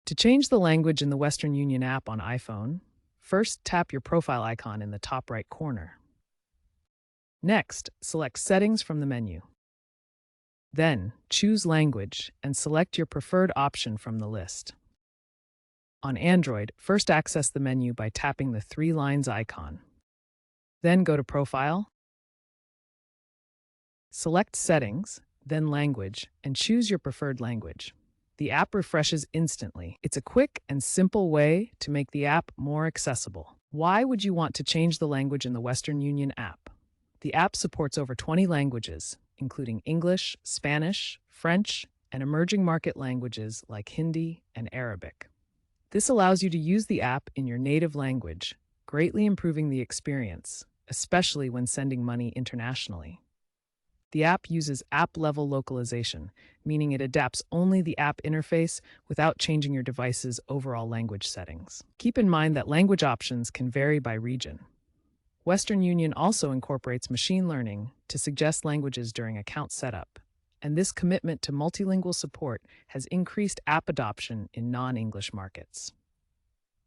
To change the language in the Western Union app on iPhone, first tap your profile icon in the top right corner. Next, select Settings from the menu. Then, choose Language and select your preferred option from the list. On Android, first access the menu by tapping the three lines icon. Then go to Profile, select Settings, then Language, and choose your preferred language. The app refreshes instantly. It's a quick and simple way to make the app more accessible. Why would you want to change the language in the Western Union app? The app supports over 20 languages, including English, Spanish, French, and emerging market languages like Hindi and Arabic. This allows you to use the app in your native language, greatly improving the experience, especially when sending money internationally. The app uses app-level localization, meaning it adapts only the app interface without changing your device's overall language settings. Keep in mind that language options can vary by region. Western Union also incorporates machine learning to suggest languages during account setup, and this commitment to multilingual support has increased app adoption in non-English markets.